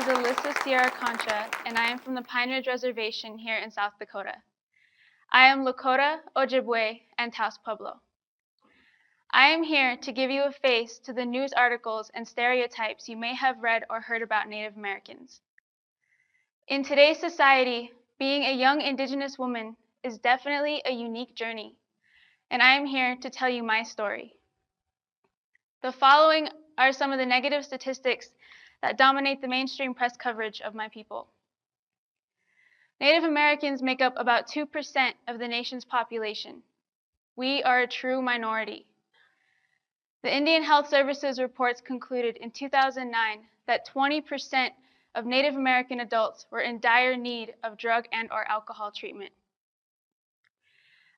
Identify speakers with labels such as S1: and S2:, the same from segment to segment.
S1: Elyssa Concha, and I am from the Pine Ridge Reservation here in South Dakota. I am Lakota, Ojibwa and Taos Pueblo. I am here to give you a face to the news articles and stereotypes you may have read or heard about Native Americans. In today's society, being a young Indigenous woman is definitely a unique journey, and I am here to tell you my story. The following are some of the negative statistics that dominate the mainstream press coverage of my people. Native Americans make up about 2% of the nation's population. We are a true minority. The Indian Health Services reports concluded in 2009 that 20% of Native American adults were in dire need of drug and/or alcohol treatment.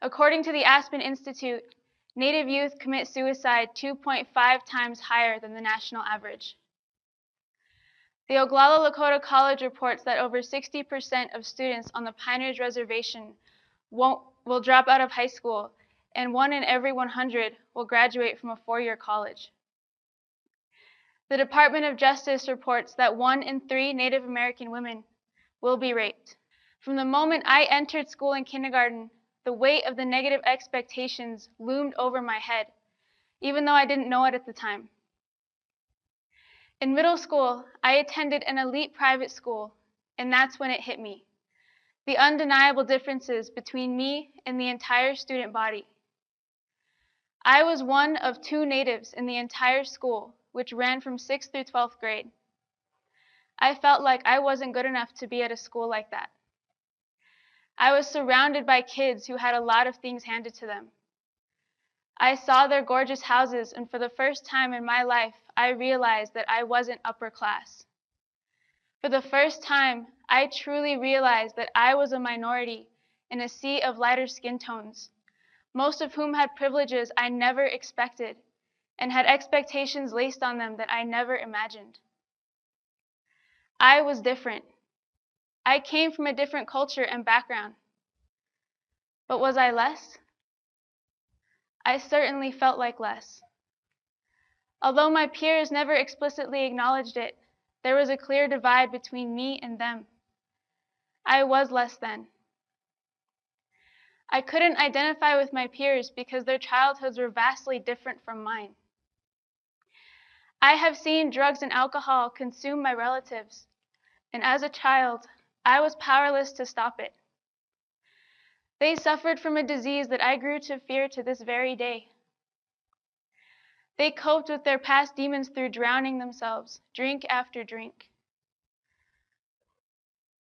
S1: According to the Aspen Institute, Native youth commit suicide 2.5 times higher than the national average. The Oglala Lakota College reports that over 60% of students on the Pine Ridge Reservation will drop out of high school, and 1 in every 100 will graduate from a 4-year college. The Department of Justice reports that 1 in 3 Native American women will be raped. From the moment I entered school in kindergarten, the weight of the negative expectations loomed over my head, even though I didn't know it at the time. In middle school, I attended an elite private school, and that's when it hit me. The undeniable differences between me and the entire student body. I was one of 2 natives in the entire school, which ran from 6th through 12th grade. I felt like I wasn't good enough to be at a school like that. I was surrounded by kids who had a lot of things handed to them. I saw their gorgeous houses, and for the first time in my life, I realized that I wasn't upper class. For the first time, I truly realized that I was a minority in a sea of lighter skin tones, most of whom had privileges I never expected and had expectations laced on them that I never imagined. I was different. I came from a different culture and background. But was I less? I certainly felt like less. Although my peers never explicitly acknowledged it, there was a clear divide between me and them. I was less than. I couldn't identify with my peers because their childhoods were vastly different from mine. I have seen drugs and alcohol consume my relatives, and as a child, I was powerless to stop it. They suffered from a disease that I grew to fear to this very day. They coped with their past demons through drowning themselves, drink after drink.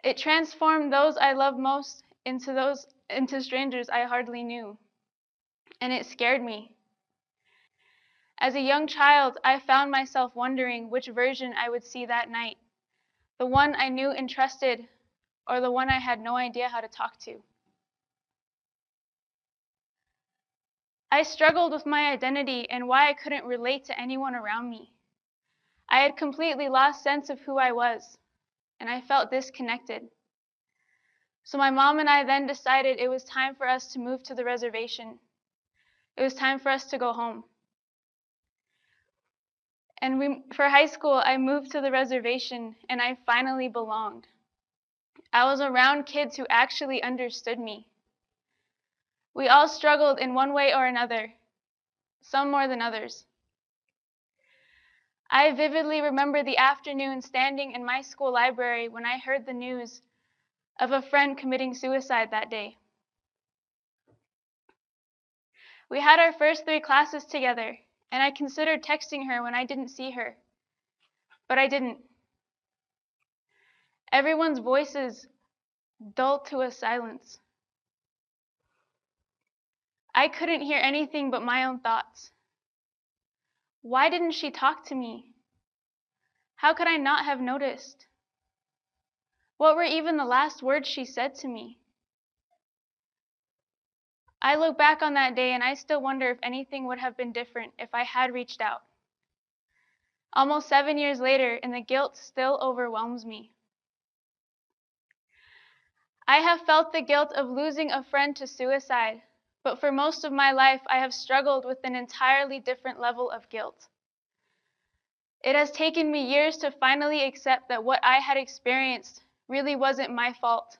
S1: It transformed those I loved most into strangers I hardly knew, and it scared me. As a young child, I found myself wondering which version I would see that night, the one I knew and trusted, or the one I had no idea how to talk to. I struggled with my identity and why I couldn't relate to anyone around me. I had completely lost sense of who I was, and I felt disconnected. So my mom and I then decided it was time for us to move to the reservation. It was time for us to go home. And for high school, I moved to the reservation, and I finally belonged. I was around kids who actually understood me. We all struggled in one way or another, some more than others. I vividly remember the afternoon standing in my school library when I heard the news of a friend committing suicide that day. We had our first 3 classes together, and I considered texting her when I didn't see her, but I didn't. Everyone's voices dulled to a silence. I couldn't hear anything but my own thoughts. Why didn't she talk to me? How could I not have noticed? What were even the last words she said to me? I look back on that day and I still wonder if anything would have been different if I had reached out. Almost 7 years later, and the guilt still overwhelms me. I have felt the guilt of losing a friend to suicide, but for most of my life, I have struggled with an entirely different level of guilt. It has taken me years to finally accept that what I had experienced really wasn't my fault.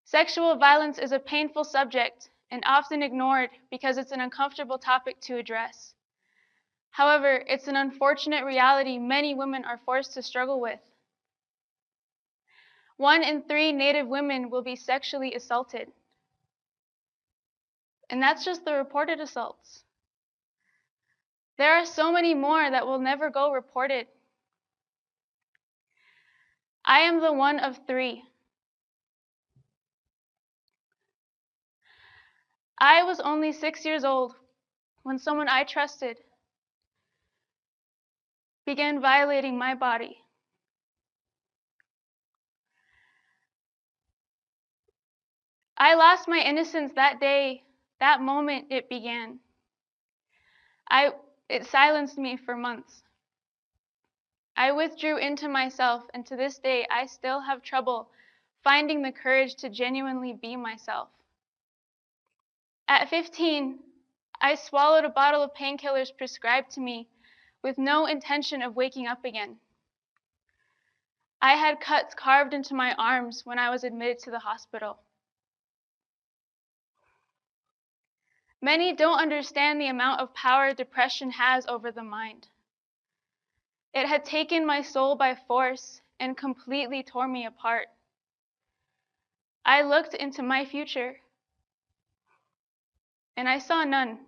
S1: Sexual violence is a painful subject and often ignored because it's an uncomfortable topic to address. However, it's an unfortunate reality many women are forced to struggle with. 1 in 3 Native women will be sexually assaulted. And that's just the reported assaults. There are so many more that will never go reported. I am the one of 3. I was only 6 years old when someone I trusted began violating my body. I lost my innocence that day, that moment it began. It silenced me for months. I withdrew into myself, and to this day, I still have trouble finding the courage to genuinely be myself. At 15, I swallowed a bottle of painkillers prescribed to me with no intention of waking up again. I had cuts carved into my arms when I was admitted to the hospital. Many don't understand the amount of power depression has over the mind. It had taken my soul by force and completely tore me apart. I looked into my future, and I saw none.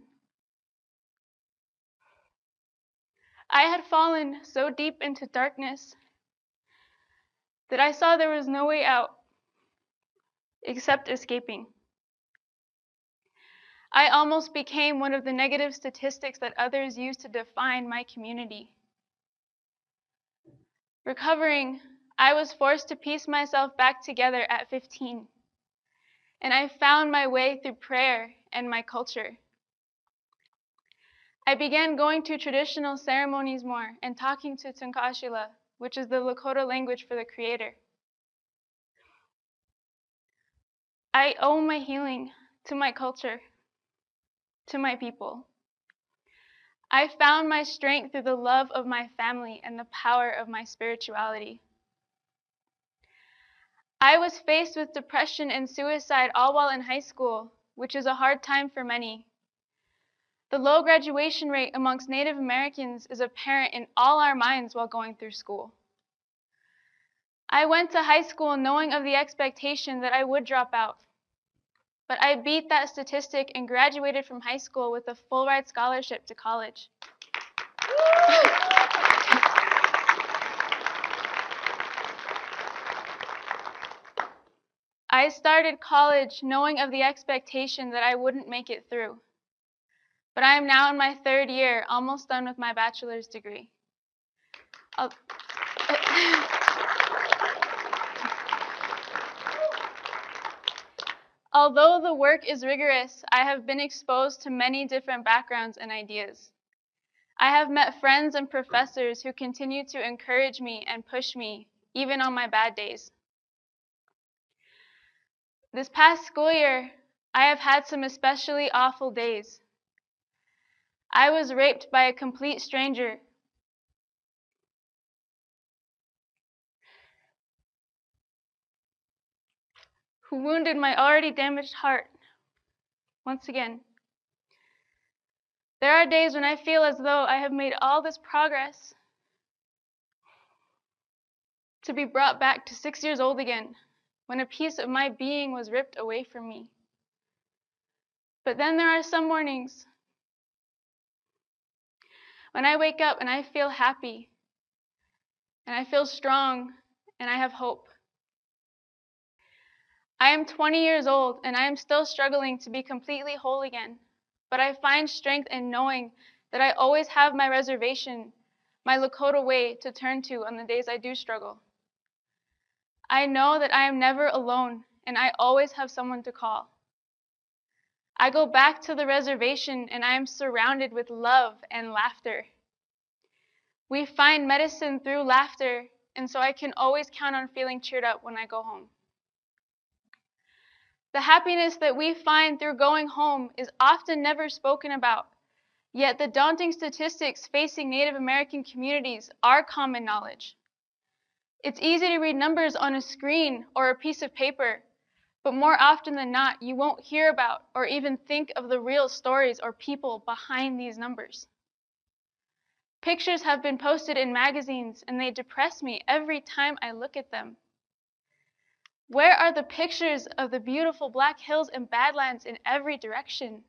S1: I had fallen so deep into darkness that I saw there was no way out except escaping. I almost became one of the negative statistics that others use to define my community. Recovering, I was forced to piece myself back together at 15, and I found my way through prayer and my culture. I began going to traditional ceremonies more and talking to Tunkashila, which is the Lakota language for the Creator. I owe my healing to my culture, to my people. I found my strength through the love of my family and the power of my spirituality. I was faced with depression and suicide all while in high school, which is a hard time for many. The low graduation rate amongst Native Americans is apparent in all our minds while going through school. I went to high school knowing of the expectation that I would drop out. But I beat that statistic and graduated from high school with a full-ride scholarship to college. I started college knowing of the expectation that I wouldn't make it through. But I am now in my 3rd year, almost done with my bachelor's degree. Although the work is rigorous, I have been exposed to many different backgrounds and ideas. I have met friends and professors who continue to encourage me and push me, even on my bad days. This past school year, I have had some especially awful days. I was raped by a complete stranger who wounded my already damaged heart once again. There are days when I feel as though I have made all this progress to be brought back to 6 years old again, when a piece of my being was ripped away from me. But then there are some mornings when I wake up and I feel happy, and I feel strong, and I have hope. I am 20 years old, and I am still struggling to be completely whole again, but I find strength in knowing that I always have my reservation, my Lakota way to turn to on the days I do struggle. I know that I am never alone, and I always have someone to call. I go back to the reservation, and I am surrounded with love and laughter. We find medicine through laughter, and so I can always count on feeling cheered up when I go home. The happiness that we find through going home is often never spoken about Yet the daunting statistics facing Native American communities are common knowledge. It's easy to read numbers on a screen or a piece of paper, but more often than not, you won't hear about or even think of the real stories or people behind these numbers. Pictures have been posted in magazines, and they depress me every time I look at them. Where are the pictures of the beautiful Black hills and Badlands in every direction?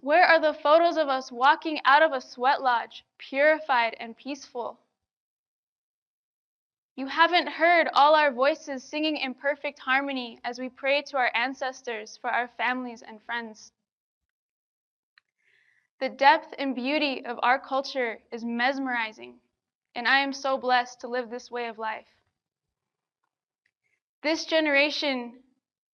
S1: Where are the photos of us walking out of a sweat lodge, purified and peaceful? You haven't heard all our voices singing in perfect harmony as we pray to our ancestors for our families and friends. The depth and beauty of our culture is mesmerizing, and I am so blessed to live this way of life. This generation,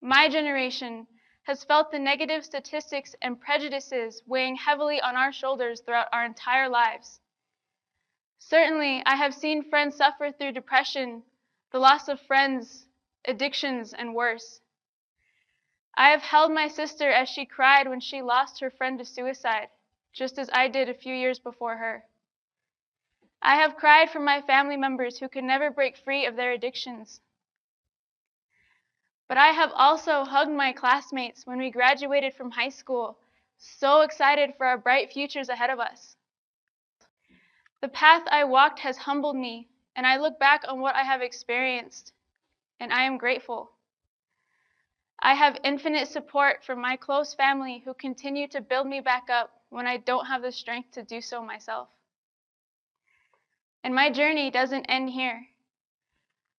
S1: my generation, has felt the negative statistics and prejudices weighing heavily on our shoulders throughout our entire lives. Certainly, I have seen friends suffer through depression, the loss of friends, addictions, and worse. I have held my sister as she cried when she lost her friend to suicide, just as I did a few years before her. I have cried for my family members who could never break free of their addictions. But I have also hugged my classmates when we graduated from high school, so excited for our bright futures ahead of us. The path I walked has humbled me, and I look back on what I have experienced, and I am grateful. I have infinite support from my close family who continue to build me back up when I don't have the strength to do so myself. And my journey doesn't end here.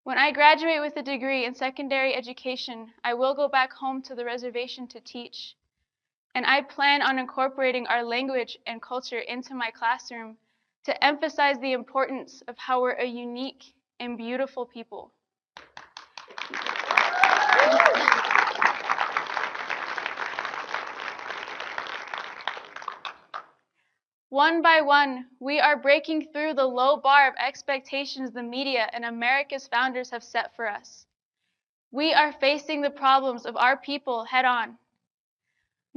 S1: When I graduate with a degree in secondary education, I will go back home to the reservation to teach. And I plan on incorporating our language and culture into my classroom to emphasize the importance of how we're a unique and beautiful people. One by one, we are breaking through the low bar of expectations the media and America's founders have set for us. We are facing the problems of our people head on.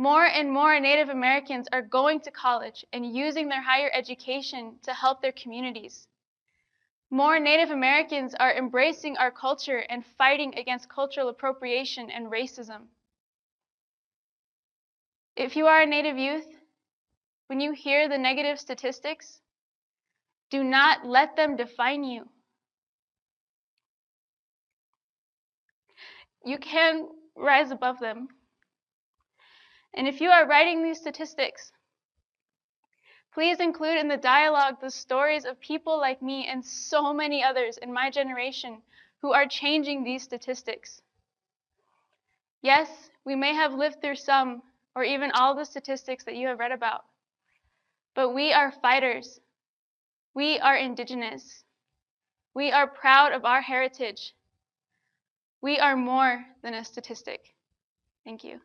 S1: More and more Native Americans are going to college and using their higher education to help their communities. More Native Americans are embracing our culture and fighting against cultural appropriation and racism. If you are a Native youth, when you hear the negative statistics, do not let them define you. You can rise above them. And if you are writing these statistics, please include in the dialogue the stories of people like me and so many others in my generation who are changing these statistics. Yes, we may have lived through some or even all the statistics that you have read about, but we are fighters. We are indigenous. We are proud of our heritage. We are more than a statistic. Thank you.